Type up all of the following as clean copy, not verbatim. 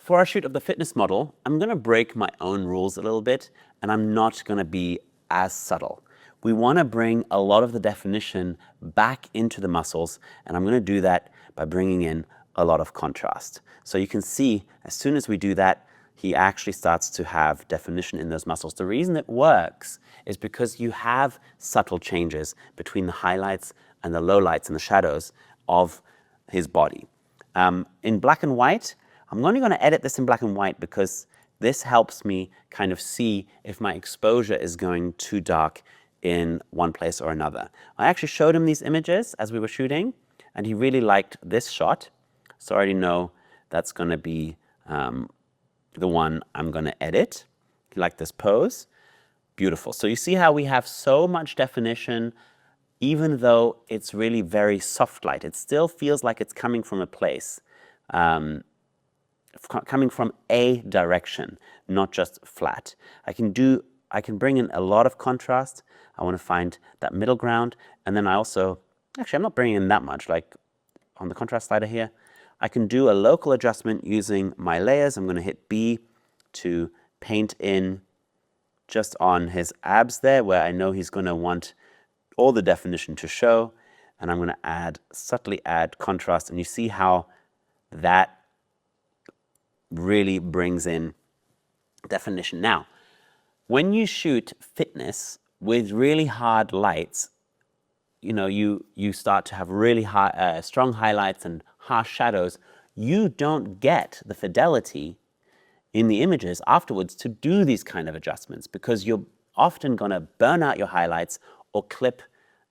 For our shoot of the fitness model, I'm going to break my own rules a little bit, and I'm not going to be as subtle. We want to bring a lot of the definition back into the muscles, and I'm going to do that by bringing in a lot of contrast. So you can see, as soon as we do that, he actually starts to have definition in those muscles. The reason it works is because you have subtle changes between the highlights and the lowlights and the shadows of his body. In black and white, I'm only going to edit this in black and white because this helps me kind of see if my exposure is going too dark in one place or another. I actually showed him these images as we were shooting, and he really liked this shot. So I already know that's going to be the one I'm going to edit. He liked this pose. Beautiful. So you see how we have so much definition, even though it's really very soft light. It still feels like it's coming from a place, coming from a direction, not just flat. I can bring in a lot of contrast. I want to find that middle ground. And then actually I'm not bringing in that much, like on the contrast slider here. I can do a local adjustment using my layers. I'm going to hit B to paint in just on his abs there, where I know he's going to want all the definition to show. And I'm going to subtly add contrast. And you see how that really brings in definition. Now, when you shoot fitness with really hard lights, you start to have really strong highlights and harsh shadows. You don't get the fidelity in the images afterwards to do these kind of adjustments because you're often going to burn out your highlights or clip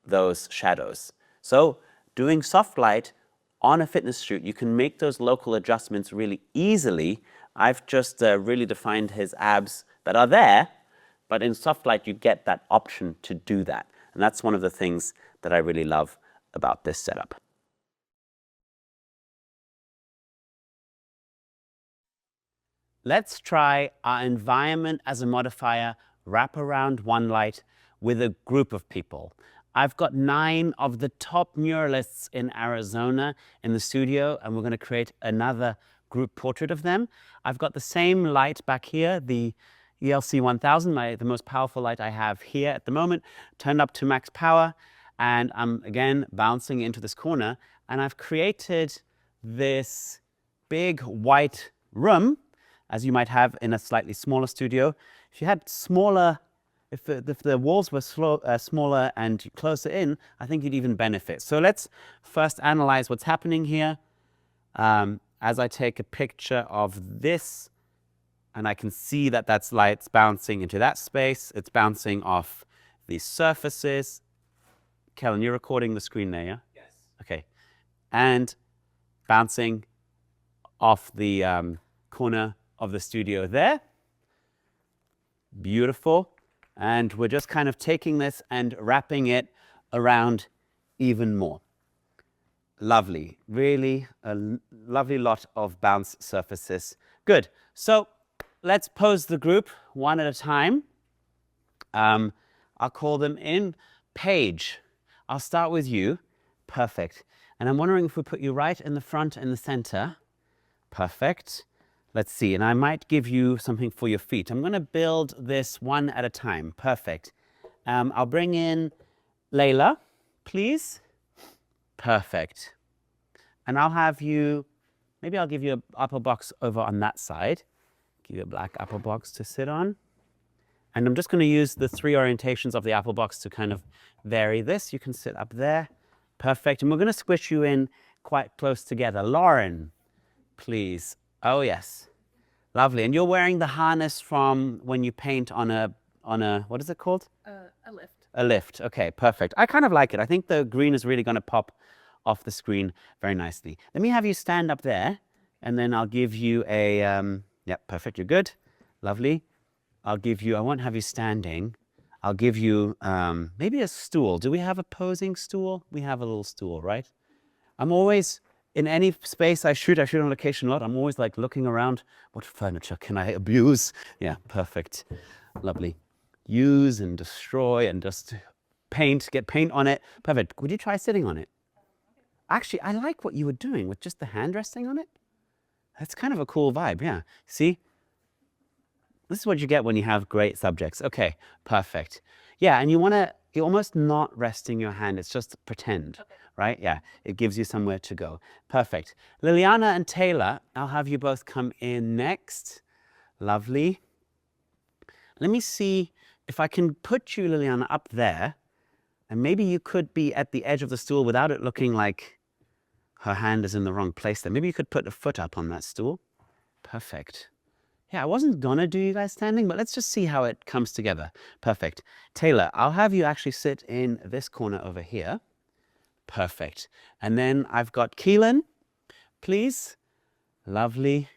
those shadows. So doing soft light on a fitness shoot, you can make those local adjustments really easily. I've just really defined his abs that are there, but in soft light you get that option to do that. And that's one of the things that I really love about this setup. Let's try our environment as a modifier, wrap around one light with a group of people. I've got 9 of the top muralists in Arizona in the studio, and we're going to create another group portrait of them. I've got the same light back here, the ELC 1000, the most powerful light I have here at the moment, turned up to max power, and I'm again bouncing into this corner, and I've created this big white room, as you might have in a slightly smaller studio. If you had smaller, if the walls were smaller and closer in, I think you'd even benefit. So let's first analyze what's happening here. As I take a picture of this, and I can see that that's light's bouncing into that space. It's bouncing off these surfaces. Kellen, you're recording the screen there, yeah? Yes. Okay. And bouncing off the corner of the studio there. Beautiful. And we're just kind of taking this and wrapping it around even more. Lovely. Really a lovely lot of bounce surfaces. Good. So let's pose the group one at a time. I'll call them in. Paige, I'll start with you. Perfect. And I'm wondering if we put you right in the front and the center. Perfect. Let's see. And I might give you something for your feet. I'm going to build this one at a time. Perfect. I'll bring in Layla, please. Perfect. And I'll have you, maybe I'll give you an apple box over on that side. Give you a black apple box to sit on. And I'm just going to use the 3 orientations of the apple box to kind of vary this. You can sit up there. Perfect. And we're going to squish you in quite close together. Lauren, please. Oh, yes. Lovely. And you're wearing the harness from when you paint on a what is it called? A lift. A lift. Okay, perfect. I kind of like it. I think the green is really going to pop off the screen very nicely. Let me have you stand up there, and then I'll give you a, yep, perfect. You're good. Lovely. I'll give you, I won't have you standing. I'll give you maybe a stool. Do we have a posing stool? We have a little stool, right? I'm always, in any space I shoot on location a lot, I'm always like looking around, what furniture can I abuse? Yeah, perfect. Lovely. Use and destroy and just paint, get paint on it. Perfect. Would you try sitting on it? Actually, I like what you were doing with just the hand resting on it. That's kind of a cool vibe, yeah. See? This is what you get when you have great subjects. Okay, perfect. Yeah, and you're almost not resting your hand, it's just pretend, right? Yeah, it gives you somewhere to go. Perfect. Liliana and Taylor, I'll have you both come in next. Lovely. Let me see if I can put you, Liliana, up there, and maybe you could be at the edge of the stool without it looking like her hand is in the wrong place there. Maybe you could put a foot up on that stool. Perfect. Yeah, I wasn't gonna do you guys standing, but let's just see how it comes together. Perfect. Taylor, I'll have you actually sit in this corner over here. Perfect. And then I've got Keelan, please. Lovely.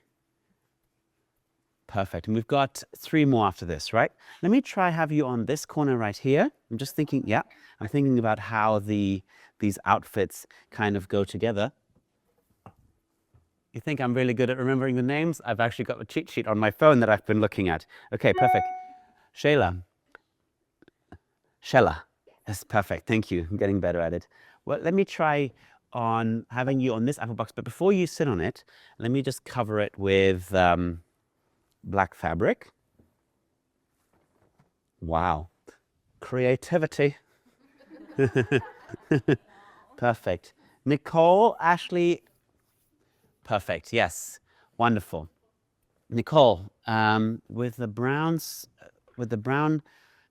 Perfect. And we've got 3 more after this, right? Let me try have you on this corner right here. I'm just thinking, yeah, I'm thinking about how these outfits kind of go together. You think I'm really good at remembering the names? I've actually got a cheat sheet on my phone that I've been looking at. Okay, perfect. Shayla. Shella. Yes, perfect. Thank you. I'm getting better at it. Well, let me try on having you on this apple box, but before you sit on it, let me just cover it with black fabric. Wow. Creativity. Perfect. Nicole, Ashley. Perfect. Yes. Wonderful. Nicole, with the brown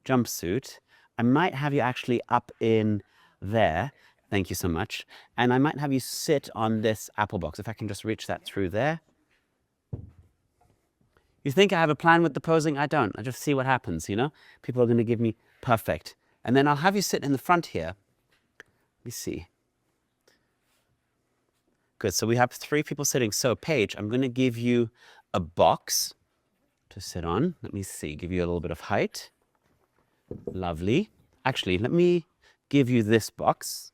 jumpsuit, I might have you actually up in there. Thank you so much. And I might have you sit on this apple box, if I can just reach that through there. You think I have a plan with the posing? I don't. I just see what happens, you know? People are going to give me perfect. And then I'll have you sit in the front here. Let me see. Good. So we have 3 people sitting. So Paige, I'm going to give you a box to sit on. Let me see. Give you a little bit of height. Lovely. Actually, let me give you this box.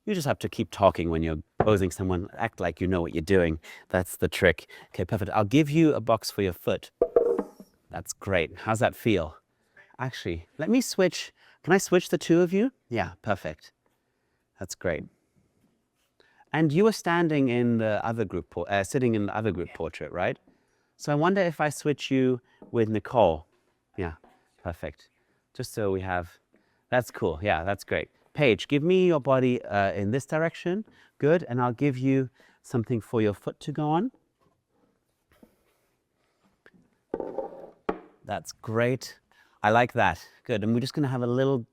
You just have to keep talking when you're posing someone. Act like you know what you're doing. That's the trick. Okay, perfect. I'll give you a box for your foot. That's great. How's that feel? Actually, let me switch. Can I switch the 2 of you? Yeah, perfect. That's great. And you were standing in the other group, sitting in the other group portrait, right? So I wonder if I switch you with Nicole. Yeah, perfect. Just so we have, that's cool. Yeah, that's great. Paige, give me your body in this direction. Good. And I'll give you something for your foot to go on. That's great. I like that. Good. And we're just going to have a little,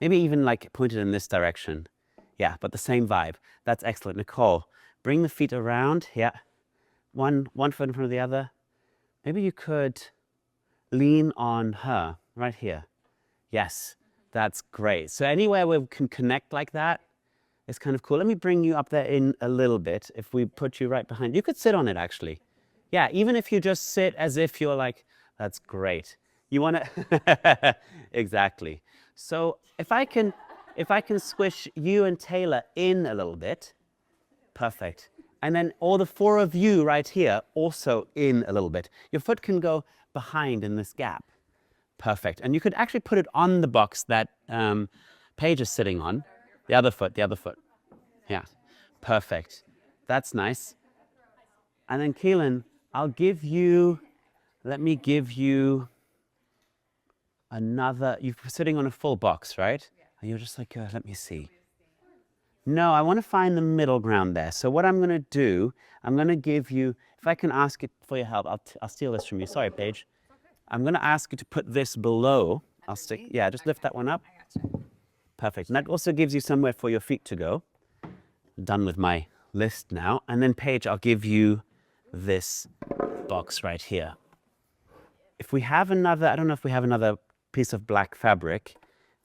maybe even like pointed in this direction. Yeah, but the same vibe. That's excellent. Nicole, bring the feet around. Yeah. One foot in front of the other. Maybe you could lean on her right here. Yes, that's great. So anywhere we can connect like that is kind of cool. Let me bring you up there in a little bit. If we put you right behind, you could sit on it actually. Yeah, even if you just sit as if you're like, that's great. You want to, exactly. So if I can squish you and Taylor in a little bit, perfect. And then all the 4 of you right here also in a little bit. Your foot can go behind in this gap. Perfect. And you could actually put it on the box that Paige is sitting on. The other foot. Yeah, perfect. That's nice. And then Keelan, let me give you another, you're sitting on a full box, right? And you're just like, let me see. No, I want to find the middle ground there. So what I'm going to do, I'm going to give you, if I can ask it for your help, I'll steal this from you. Sorry, Paige. I'm going to ask you to put this below. I'll stick, yeah, just lift that one up. Perfect. And that also gives you somewhere for your feet to go. Done with my list now. And then Paige, I'll give you this box right here. If we have another, I don't know if we have another piece of black fabric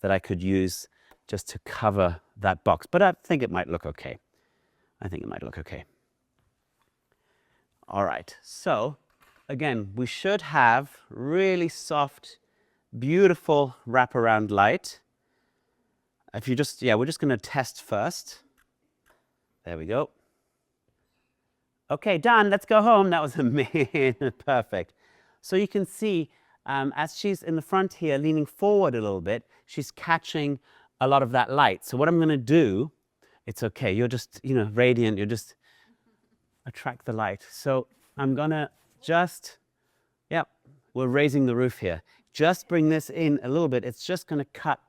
that I could use just to cover that box, but I think it might look okay. All right, so again, we should have really soft, beautiful wraparound light. If you just, yeah, we're just gonna test first. There we go. Okay, done, let's go home. That was amazing, perfect. So you can see, as she's in the front here, leaning forward a little bit, she's catching a lot of that light. So what I'm gonna do, it's okay, you're just, radiant, you're just attract the light. So I'm gonna just, yep, we're raising the roof here. Just bring this in a little bit. It's just gonna cut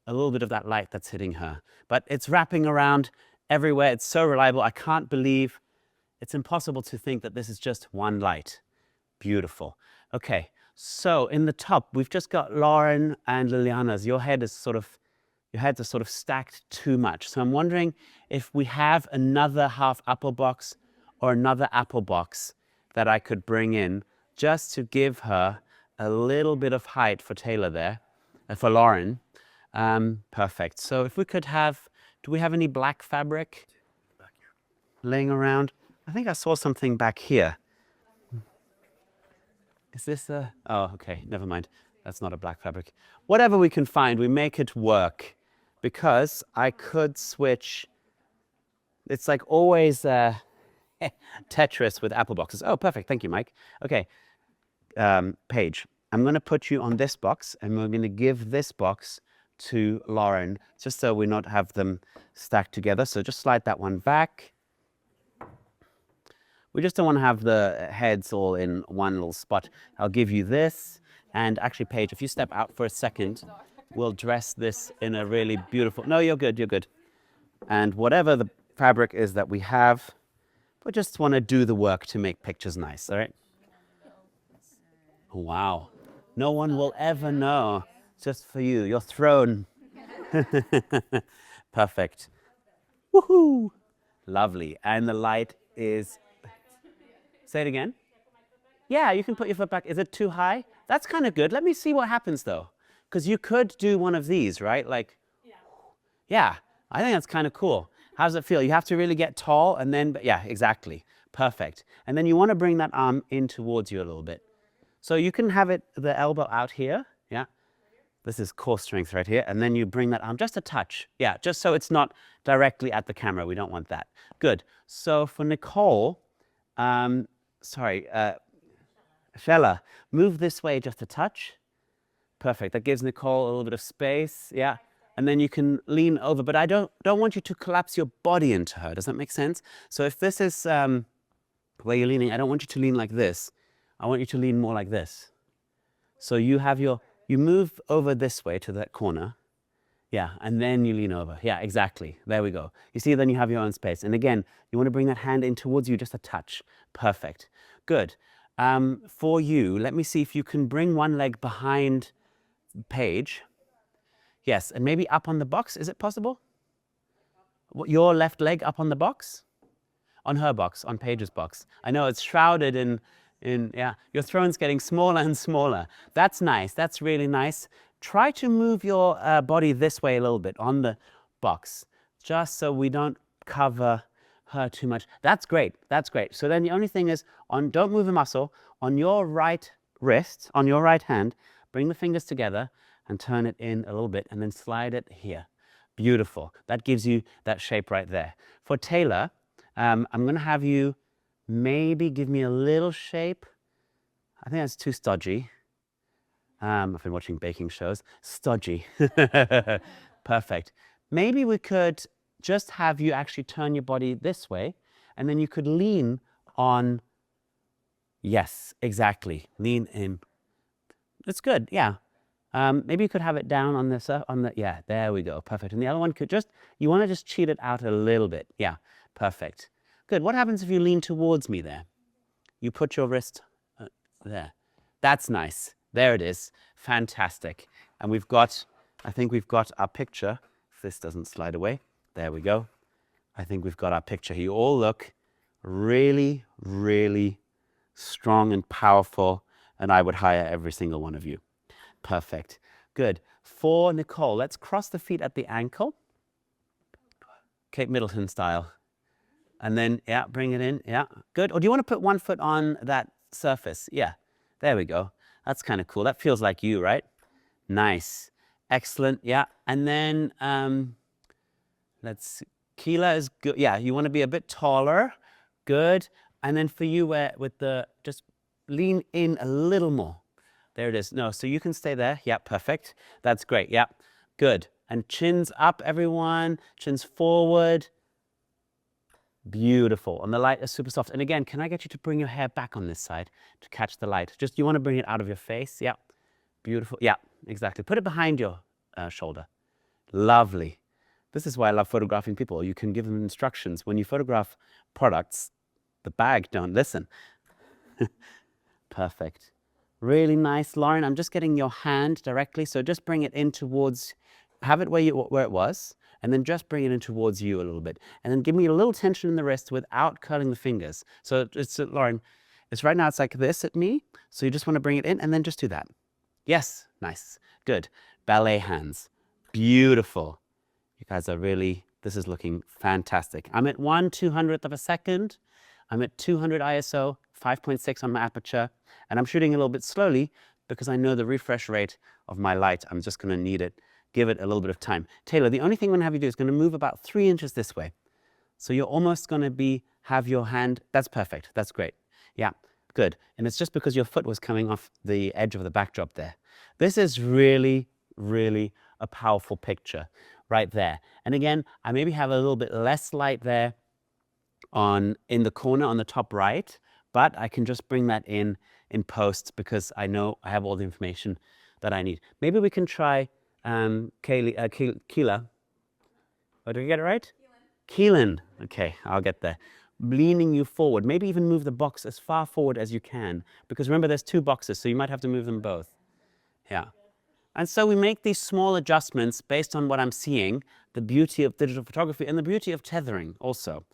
a little bit of that light that's hitting her. But it's wrapping around everywhere. It's so reliable. I can't believe, it's impossible to think that this is just one light. Beautiful. Okay, so in the top, we've just got Lauren and Liliana's. Your heads are sort of stacked too much. So I'm wondering if we have another half apple box or another apple box that I could bring in just to give her a little bit of height for Taylor there, for Lauren. Perfect. So if we could have, do we have any black fabric laying around? I think I saw something back here. Is this a, oh, okay, never mind. That's not a black fabric. Whatever we can find, we make it work, because I could switch. It's like always Tetris with apple boxes. Oh, perfect. Thank you, Mike. Okay, Paige, I'm going to put you on this box, and we're going to give this box to Lauren, just so we not have them stacked together. So just slide that one back. We just don't want to have the heads all in one little spot. I'll give you this. And actually, Paige, if you step out for a second, we'll dress this in a really beautiful... No, you're good, you're good. And whatever the fabric is that we have, we just want to do the work to make pictures nice, all right? Wow. No one will ever know. Just for you, your throne. Perfect. Woohoo! Lovely. And the light is... Say it again. Yeah, you can put your foot back. Is it too high? That's kind of good. Let me see what happens though. Because you could do one of these, right? Like, yeah, I think that's kind of cool. How does it feel? You have to really get tall and then, yeah, exactly. Perfect. And then you want to bring that arm in towards you a little bit. So you can have it, the elbow out here. Yeah. This is core strength right here. And then you bring that arm just a touch. Yeah, just so it's not directly at the camera. We don't want that. Good. So for Nicole, Shella, move this way just a touch. Perfect. That gives Nicole a little bit of space. Yeah. And then you can lean over. But I don't want you to collapse your body into her. Does that make sense? So if this is where you're leaning, I don't want you to lean like this. I want you to lean more like this. So you have you move over this way to that corner. Yeah, and then you lean over. Yeah, exactly. There we go. You see, then you have your own space. And again, you want to bring that hand in towards you just a touch. Perfect. Good. For you, let me see if you can bring one leg behind Paige. Yes, and maybe up on the box. Is it possible? Your left leg up on the box? On her box, on Paige's box. I know it's shrouded in yeah, your throne's getting smaller and smaller. That's nice. That's really nice. Try to move your body this way a little bit on the box, just so we don't cover her too much. That's great. That's great. So then the only thing is, don't move a muscle. On your right wrist, on your right hand, bring the fingers together and turn it in a little bit and then slide it here. Beautiful. That gives you that shape right there. For Taylor, I'm going to have you maybe give me a little shape. I think that's too stodgy. I've been watching baking shows. Stodgy. Perfect. Maybe we could just have you actually turn your body this way, and then you could lean on, yes, exactly. Lean in. That's good, yeah. Maybe you could have it down on this, yeah, there we go, perfect. And the other one could you want to just cheat it out a little bit. Yeah, perfect. Good. What happens if you lean towards me there? You put your wrist there. That's nice. There it is. Fantastic. And I think we've got our picture. If this doesn't slide away. There we go. I think we've got our picture. You all look really, really strong and powerful, and I would hire every single one of you. Perfect. Good. For Nicole, let's cross the feet at the ankle. Kate Middleton style. And then, yeah, bring it in. Yeah, good. Or do you want to put one foot on that surface? Yeah, there we go. That's kind of cool. That feels like you, right? Nice. Excellent. Yeah. And then, Keela is good. Yeah, you want to be a bit taller. Good. And then for you, just lean in a little more. There it is. No, so you can stay there. Yeah, perfect. That's great. Yeah, good. And chins up, everyone. Chins forward. Beautiful. And the light is super soft. And again, can I get you to bring your hair back on this side to catch the light? Just, you want to bring it out of your face. Yeah. Beautiful. Yeah, exactly. Put it behind your shoulder. Lovely. This is why I love photographing people. You can give them instructions. When you photograph products, the bag don't listen. Perfect. Really nice. Lauren, I'm just getting your hand directly. So just bring it in towards, have it where it was, and then just bring it in towards you a little bit. And then give me a little tension in the wrist without curling the fingers. So it's, Lauren, it's right now, it's like this at me. So you just want to bring it in and then just do that. Yes, nice, good. Ballet hands, beautiful. You guys are really, this is looking fantastic. I'm at 1/200th of a second. I'm at 200 ISO, 5.6 on my aperture, and I'm shooting a little bit slowly because I know the refresh rate of my light. I'm just gonna need it, give it a little bit of time. Taylor, the only thing I'm gonna have you do is gonna move about 3 inches this way. So you're almost gonna have your hand, that's perfect, that's great. Yeah, good. And it's just because your foot was coming off the edge of the backdrop there. This is really, really a powerful picture right there. And again, I maybe have a little bit less light there in the corner on the top right, but I can just bring that in post because I know I have all the information that I need. Maybe we can try Keela. Oh, did we get it right? Keelan. Okay, I'll get there. Leaning you forward. Maybe even move the box as far forward as you can, because remember there's 2 boxes, so you might have to move them both. Yeah. And so we make these small adjustments based on what I'm seeing, the beauty of digital photography and the beauty of tethering also.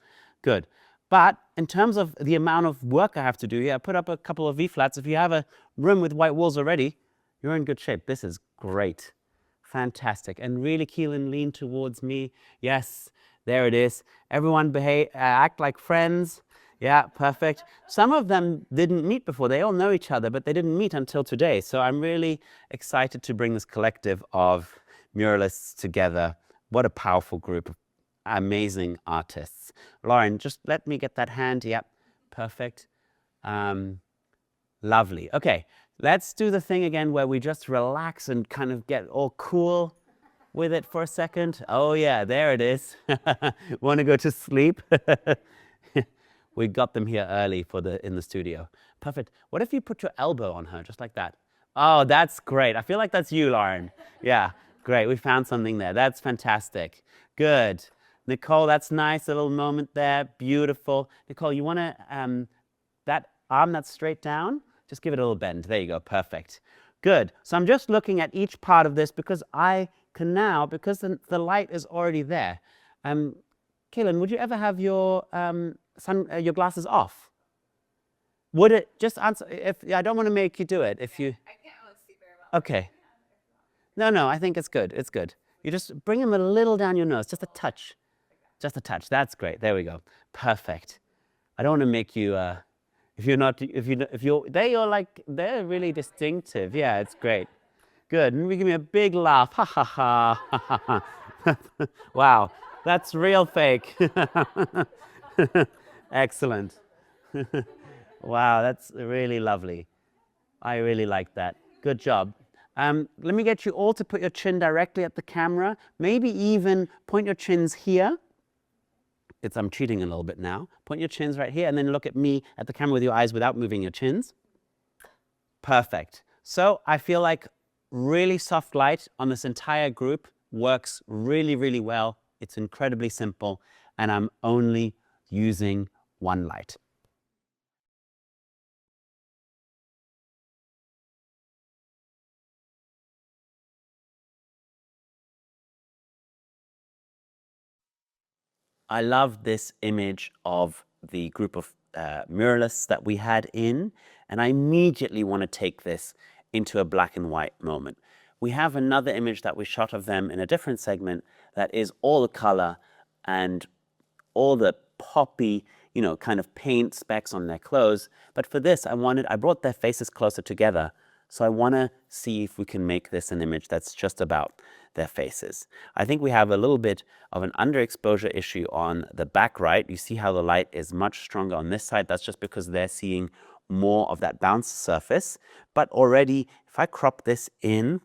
Good. But in terms of the amount of work I have to do, yeah, put up a couple of V-flats. If you have a room with white walls already, you're in good shape. This is great. Fantastic. And really, Keelan, lean towards me. Yes, there it is. Everyone behave, act like friends. Yeah, perfect. Some of them didn't meet before. They all know each other, but they didn't meet until today. So I'm really excited to bring this collective of muralists together. What a powerful group of amazing artists. Lauren, just let me get that hand. Yep, perfect. Lovely. Okay, let's do the thing again where we just relax and kind of get all cool with it for a second. Oh yeah, there it is. Want to go to sleep? We got them here early in the studio. Perfect. What if you put your elbow on her, just like that? Oh, that's great. I feel like that's you, Lauren. Yeah, great. We found something there. That's fantastic. Good. Nicole, that's nice. A little moment there. Beautiful. Nicole, you want to, that arm that's straight down, just give it a little bend. There you go. Perfect. Good. So I'm just looking at each part of this because I can now, because the light is already there. Kaylin, would you ever have your your glasses off? Would it just answer? If I don't want to make you do it, if you. I can't really see very well. Okay. No, I think it's good. It's good. You just bring them a little down your nose, just a touch, just a touch. That's great. There we go. Perfect. I don't want to make you. If you're, they're really distinctive. Yeah, it's great. Good. And give me a big laugh. Ha ha ha. Wow, that's real fake. Excellent. Wow, that's really lovely. I really like that. Good job. Let me get you all to put your chin directly at the camera. Maybe even point your chins here. I'm cheating a little bit now. Point your chins right here and then look at me at the camera with your eyes without moving your chins. Perfect. So I feel like really soft light on this entire group works really, really well. It's incredibly simple, and I'm only using one light. I love this image of the group of muralists that we had in, and I immediately want to take this into a black and white moment. We have another image that we shot of them in a different segment that is all the color and all the poppy, kind of paint specks on their clothes. But for this, I brought their faces closer together. So I want to see if we can make this an image that's just about their faces. I think we have a little bit of an underexposure issue on the back right. You see how the light is much stronger on this side. That's just because they're seeing more of that bounce surface. But already, if I crop this in,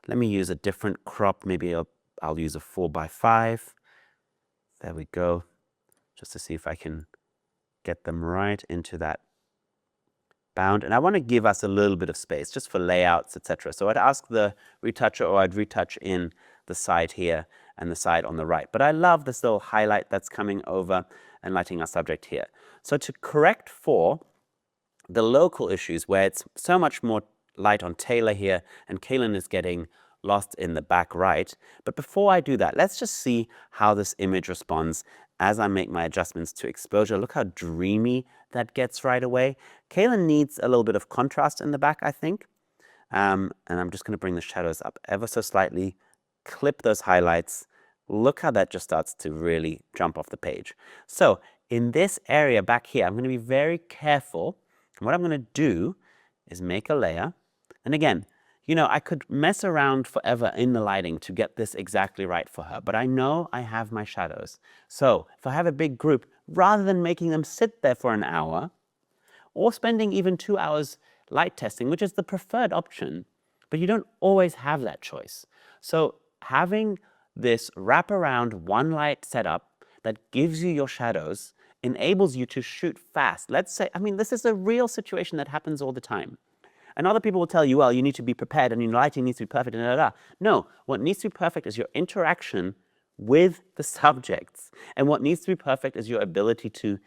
let me use a different crop. Maybe I'll use a 4:5. There we go. just to see if I can get them right into that bound. And I want to give us a little bit of space just for layouts, etc. So I'd ask the retoucher, or I'd retouch in the side here and the side on the right. But I love this little highlight that's coming over and lighting our subject here. So to correct for the local issues where it's so much more light on Taylor here and Kaylin is getting lost in the back right. But before I do that, let's just see how this image responds as I make my adjustments to exposure. Look how dreamy that gets right away. Kaylin needs a little bit of contrast in the back, I think. And I'm just going to bring the shadows up ever so slightly, clip those highlights. Look how that just starts to really jump off the page. So in this area back here, I'm going to be very careful. And what I'm going to do is make a layer. And again, you know, I could mess around forever in the lighting to get this exactly right for her, but I know I have my shadows. So if I have a big group, rather than making them sit there for an hour, or spending even 2 hours light testing, which is the preferred option, but you don't always have that choice. So having this wraparound one light setup that gives you your shadows enables you to shoot fast. Let's say, I mean, this is a real situation that happens all the time. And other people will tell you, well, you need to be prepared and your lighting needs to be perfect, and da, da, da. No, what needs to be perfect is your interaction with the subjects. And what needs to be perfect is your ability to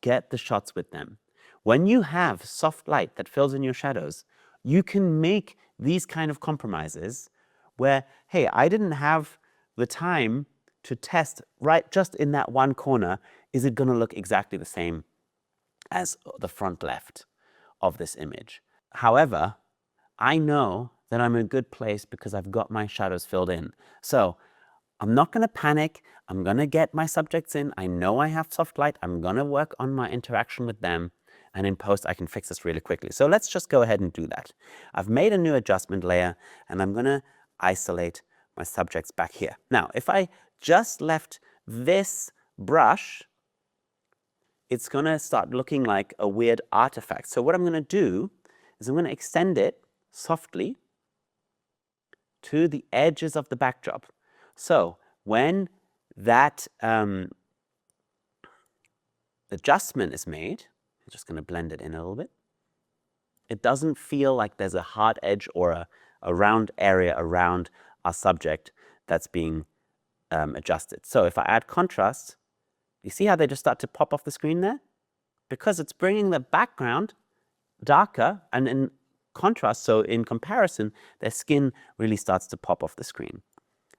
get the shots with them. When you have soft light that fills in your shadows, you can make these kind of compromises where, hey, I didn't have the time to test right just in that one corner. Is it going to look exactly the same as the front left of this image? However, I know that I'm in a good place because I've got my shadows filled in. So I'm not going to panic. I'm going to get my subjects in. I know I have soft light. I'm going to work on my interaction with them. And in post, I can fix this really quickly. So let's just go ahead and do that. I've made a new adjustment layer, and I'm going to isolate my subjects back here. Now, if I just left this brush, it's going to start looking like a weird artifact. So what I'm going to do is I'm going to extend it softly to the edges of the backdrop. So when that adjustment is made, I'm just going to blend it in a little bit. It doesn't feel like there's a hard edge or a round area around our subject that's being adjusted. So if I add contrast, you see how they just start to pop off the screen there? Because it's bringing the background darker, and in contrast, so in comparison, their skin really starts to pop off the screen.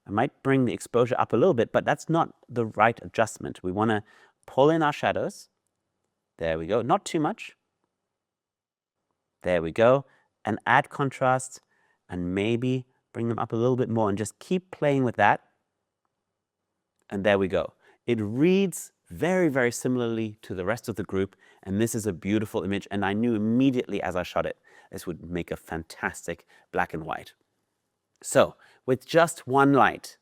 I might bring the exposure up a little bit, but that's not the right adjustment. We want to pull in our shadows. There we go. Not too much. There we go. And add contrast and maybe bring them up a little bit more and just keep playing with that. And there we go. It reads very, very similarly to the rest of the group, and this is a beautiful image, and I knew immediately as I shot it, this would make a fantastic black and white. So, with just one light,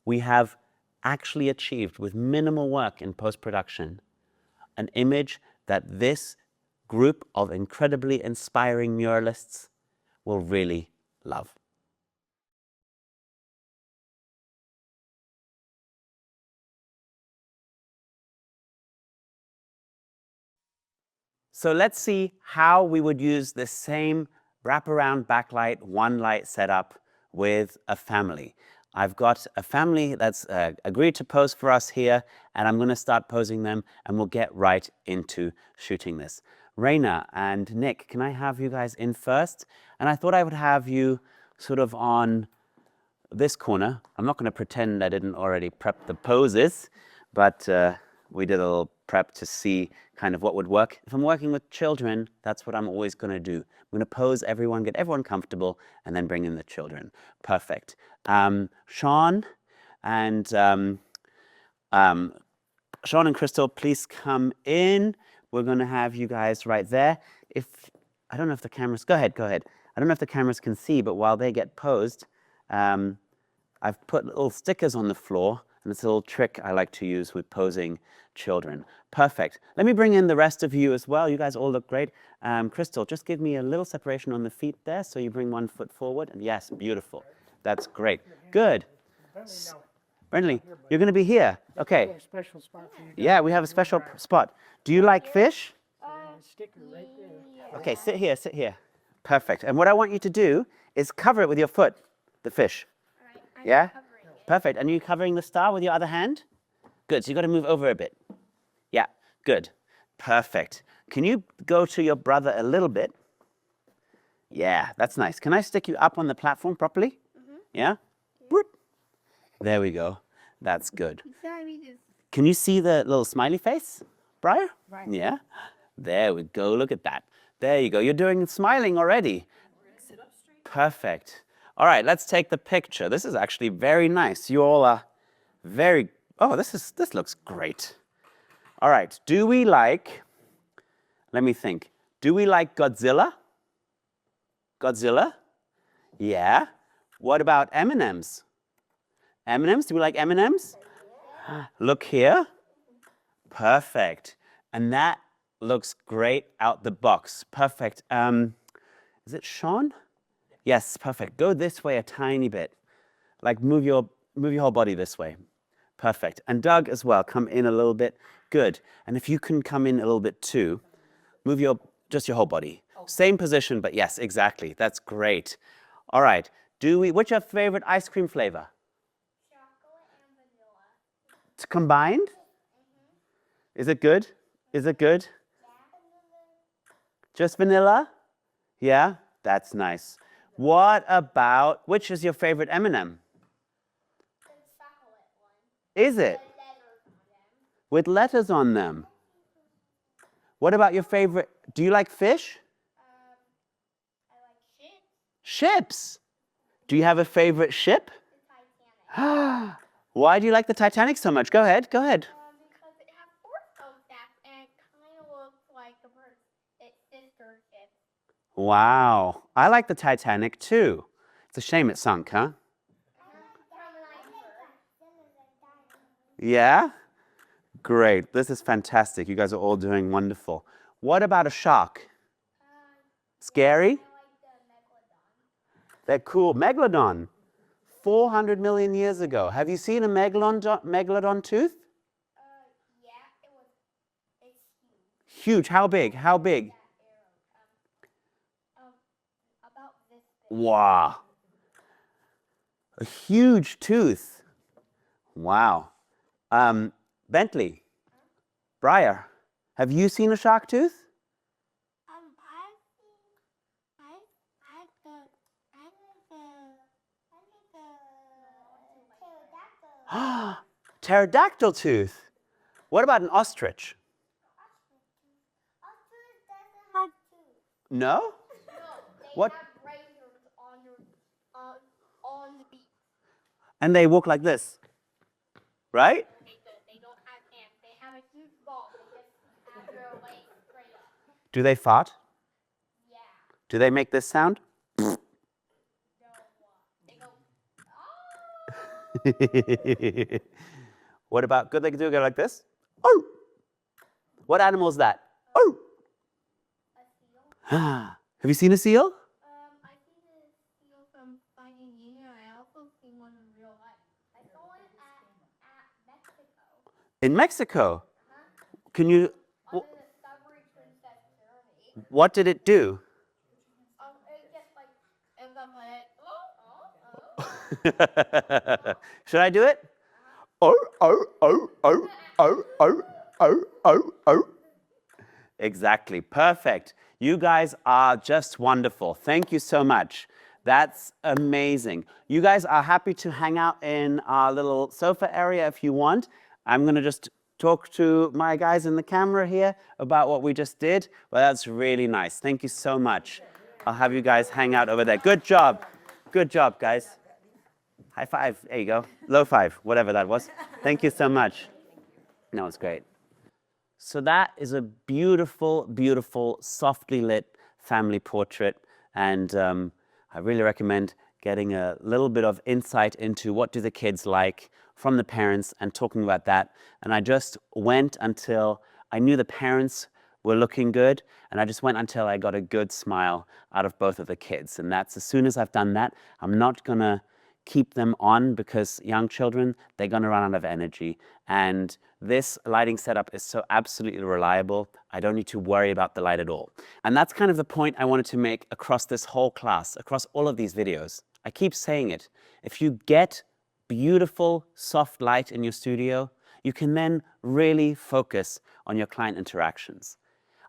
we have actually achieved, with minimal work in post-production, an image that this group of incredibly inspiring muralists will really love. So let's see how we would use the same wraparound backlight, one light setup with a family. I've got a family that's agreed to pose for us here, and I'm going to start posing them, and we'll get right into shooting this. Raina and Nick, can I have you guys in first? And I thought I would have you sort of on this corner. I'm not going to pretend I didn't already prep the poses, but we did a little prep to see kind of what would work. If I'm working with children, that's what I'm always going to do. I'm going to pose everyone, get everyone comfortable, and then bring in the children. Perfect. Sean and Sean and Crystal, please come in. We're going to have you guys right there. I don't know if the cameras, go ahead. I don't know if the cameras can see, but while they get posed, I've put little stickers on the floor, and it's a little trick I like to use with posing children. Perfect. Let me bring in the rest of you as well. You guys all look great. Crystal, just give me a little separation on the feet there, so you bring one foot forward. And yes, beautiful. That's great. Good. Bentley, you're going to be here. Okay. A special spot for you. Yeah, we have a special spot. Do you like fish? Sticker right there. Okay, sit here, sit here. Perfect. And what I want you to do is cover it with your foot, the fish. Yeah? Perfect. And you covering the star with your other hand? Good. So you got to move over a bit. Yeah, good. Perfect. Can you go to your brother a little bit? Yeah, that's nice. Can I stick you up on the platform properly? Yeah? Whoop. There we go. That's good. Can you see the little smiley face, Briar? Right. Yeah. There we go. Look at that. There you go. You're doing smiling already. Perfect. All right, let's take the picture. This is actually very nice. You all are very, oh, this looks great. All right, do we like, let me think. Do we like Godzilla? Godzilla? Yeah. What about M&Ms? M&Ms, do we like M&Ms? Look here. Perfect. And that looks great out the box. Perfect. Is it Sean? Yes, perfect. Go this way a tiny bit. Like move your whole body this way. Perfect. And Doug as well, come in a little bit. Good. And if you can come in a little bit too, move just your whole body. Same position, but yes, exactly. That's great. All right. What's your favorite ice cream flavor? Chocolate and vanilla. It's combined? Is it good? Is it good? Just vanilla? Yeah, that's nice. What about, which is your favorite M&M? The chocolate one. Is it? The letters on them. With letters on them. What about your favorite, do you like fish? I like chips. Ships. Do you have a favorite ship? The Titanic. Why do you like the Titanic so much? Go ahead, go ahead. Because it has four smokestacks and it kind of looks like its sister ship. Wow, I like the Titanic too. It's a shame it sunk, huh? From an iceberg. Yeah? Great, this is fantastic. You guys are all doing wonderful. What about a shark? Scary? I like the megalodon. They're cool. Megalodon, 400 million years ago. Have you seen a megalodon tooth? Yeah, it's huge. Huge, how big? How big? About this big. Wow. A huge tooth. Wow. Bentley, Briar, have you seen a shark tooth? Pterodactyl tooth. What about an ostrich? No? No, they What? have razors on the beak. And they walk like this, right? They don't have hands. They have a huge ball. They just have their legs straight up. Do they fart? Yeah. Do they make this sound? No. They go. Oh. What about, could they do it like this? Oh! What animal is that? Oh! A seal. Have you seen a seal? I see the seal from Finding Nemo. I also see one in real life. I saw it at Mexico. In Mexico? Can you, On the Discovery Princess journey. what did it do? It just like, and I'm like, oh. Should I do it? Oh, oh, oh, oh, oh, oh, oh, oh, oh. Exactly, perfect. You guys are just wonderful. Thank you so much. That's amazing. You guys are happy to hang out in our little sofa area if you want. I'm gonna just talk to my guys in the camera here about what we just did. Well, that's really nice. Thank you so much. I'll have you guys hang out over there. Good job. Good job, guys. High five. There you go. Low five, whatever that was. Thank you so much. No, it's great. So that is a beautiful, beautiful, softly lit family portrait. And I really recommend getting a little bit of insight into what do the kids like from the parents and talking about that. And I just went until I knew the parents were looking good. And I just went until I got a good smile out of both of the kids. And that's as soon as I've done that, I'm not gonna keep them on because young children, they're going to run out of energy. And this lighting setup is so absolutely reliable, I don't need to worry about the light at all. And that's kind of the point I wanted to make across this whole class, across all of these videos. I keep saying it. If you get beautiful, soft light in your studio, you can then really focus on your client interactions.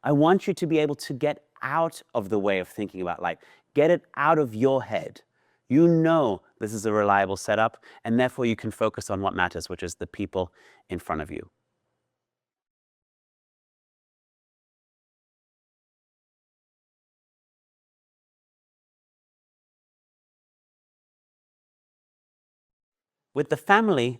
I want you to be able to get out of the way of thinking about light. Get it out of your head. You know this is a reliable setup, and therefore you can focus on what matters, which is the people in front of you. With the family,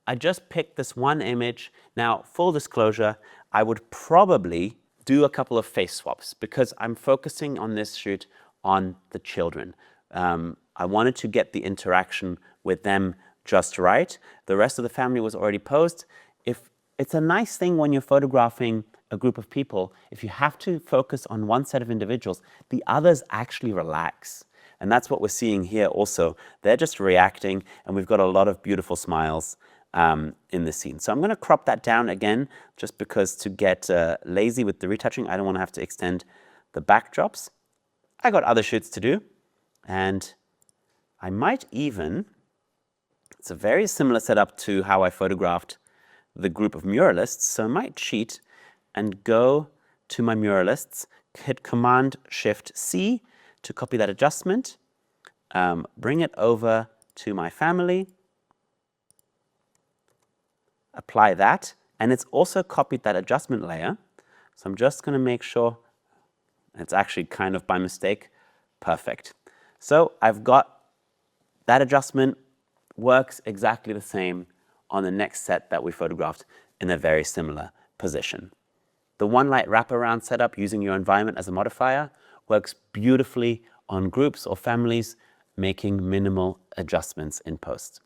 I just picked this one image. Now, full disclosure, I would probably do a couple of face swaps because I'm focusing on this shoot on the children. I wanted to get the interaction with them just right. The rest of the family was already posed. It's a nice thing when you're photographing a group of people, if you have to focus on one set of individuals, the others actually relax. And that's what we're seeing here also. They're just reacting, and we've got a lot of beautiful smiles in the scene. So I'm going to crop that down again, just because to get lazy with the retouching, I don't want to have to extend the backdrops. I got other shoots to do, and I might even, it's a very similar setup to how I photographed the group of muralists, so I might cheat and go to my muralists, hit Command-Shift-C to copy that adjustment, bring it over to my family, apply that, and it's also copied that adjustment layer. So I'm just going to make sure, it's actually kind of by mistake, perfect. So I've got that adjustment, works exactly the same on the next set that we photographed in a very similar position. The one light wraparound setup using your environment as a modifier works beautifully on groups or families making minimal adjustments in post.